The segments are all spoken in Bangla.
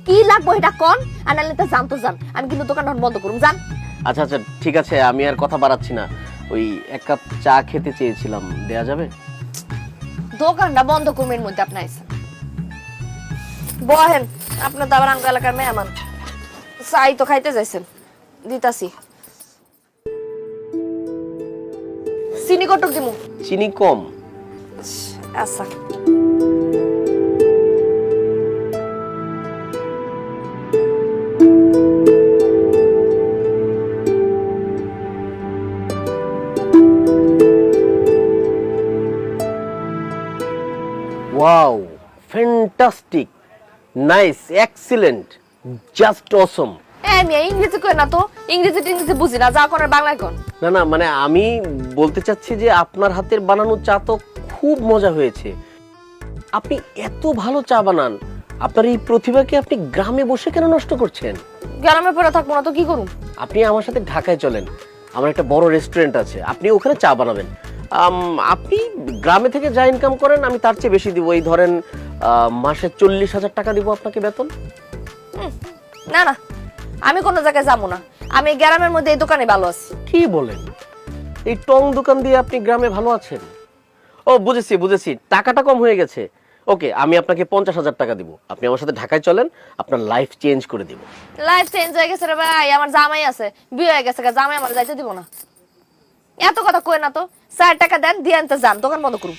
কি লাগবে এটা কোন আর নালে তো জান তো জান আমি কিন্তু দোকান বন্ধ করুম জান। আচ্ছা আচ্ছা ঠিক আছে, আমি আর কথা বাড়াচ্ছি না। ওই 1 কাপ চা খেতে চেয়েছিলাম, দেয়া যাবে? দোকানটা বন্ধ করুমের মধ্যে আপনি আইছেন বহেন, আপনার তো আবার আমগা এলাকার মেহমান, চাই তো খাইতে যাইছেন, দিতাছি। চিনি কটক দিমু? চিনি কম। আচ্ছা wow, fantastic, nice, excellent, just অসম। আমি ইংরেজি কই না তো, ইংরেজি বুঝি না, যা করার বাংলায় কোন। না না, মানে আমি বলতে চাচ্ছি যে আপনার হাতের বানানো চা তো খুব মজা হয়েছে। আপনি এত ভালো চা বানান, আপনার এই প্রতিভাকে আপনি গ্রামে বসে কেন নষ্ট করছেন? গ্রামে পড়ে থাকবো না তো কি করুম? আপনি আমার সাথে ঢাকায় চলেন, আমার একটা বড় রেস্টুরেন্ট আছে, আপনি ওখানে চা বানাবেন। আপনি গ্রামে থেকে যা ইনকাম করেন আমি তার চেয়ে বেশি দিব। এই ধরেন মাসে 40,000 টাকা দিব আপনাকে বেতন। না না, আমি কোনো জায়গায় যাবো না, আমি গ্রামের মধ্যে এই দোকানে ভালো আছি। কি বলেন? এই টং দোকান দিয়ে আপনি গ্রামে ভালো আছেন? ও বুঝেছি বুঝেছি, টাকাটা কম হয়ে গেছে। ওকে, আমি আপনাকে 50,000 টাকা দিব, আপনি আমার সাথে ঢাকায় চলেন, আপনার লাইফ চেঞ্জ করে দিব। লাইফ চেঞ্জ হয়ে গেছে রে ভাই, আমার জামাই আছে, বিয়ে হয়ে গেছে, জামাই আমার যাইতে দিব না। এত কথা কই না তো, 4 টাকা দেন, দিয়ে আনতে যান, দোকান বন্ধ করুন।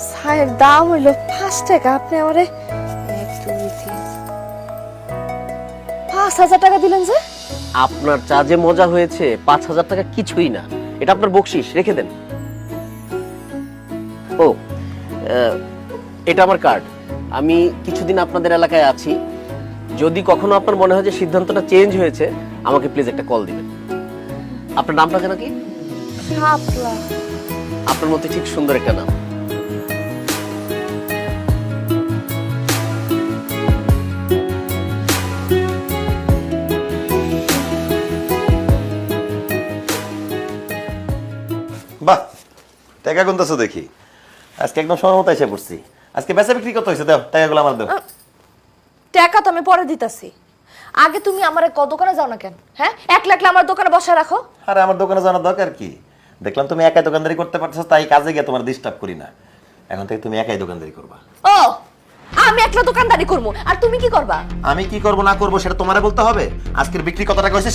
চায়ের দাম হইল 5 টাকা, আপনি আমারে 1 2 3 5,000 টাকা দিলেন যে? আপনার চা যে মজা হয়েছে, 5,000 টাকা কিছুই না, এটা আপনার বকশিশ, রেখে দেন। ও, এটা আমার কার্ড। আমি কিছুদিন আপনাদের এলাকায় আছি, যদি কখনো আপনার মনে হয় যে সিদ্ধান্তটা চেঞ্জ হয়েছে, আমাকে প্লিজ একটা কল দিবেন। আপনার নামটা যেন কি? শাপলা। আপনার মতো ঠিক সুন্দর একটা নাম। বাহ, টাকা গুনতেছো দেখি। আজকে একদম সময় মতো এসে পড়ছি। আজকে বেচা বিক্রি কত হয়েছে? দাও টাকাগুলো আমার দাও। টাকা তো আমি পরে দিতাছি, আগে তুমি আমারে কত দোকানে যাও না কেন? হ্যাঁ, 1 লাখ আমার দোকানে বসে রাখো। আরে আমার দোকানে জানার দরকার কি? দেখলাম তুমি একাই দোকানদারি করতে পারছো, তাই কাজে গিয়ে তোমার ডিস্টার্ব করি না। এখন থেকে তুমি একাই দোকানদারি করবা। ও, আমি একলা দোকানদারি করবো আর তুমি কি করবা? আমি কি করবো না করবো সেটা তোমারে বলতে হবে। আজকের বিক্রি কত টাকা হয়েছে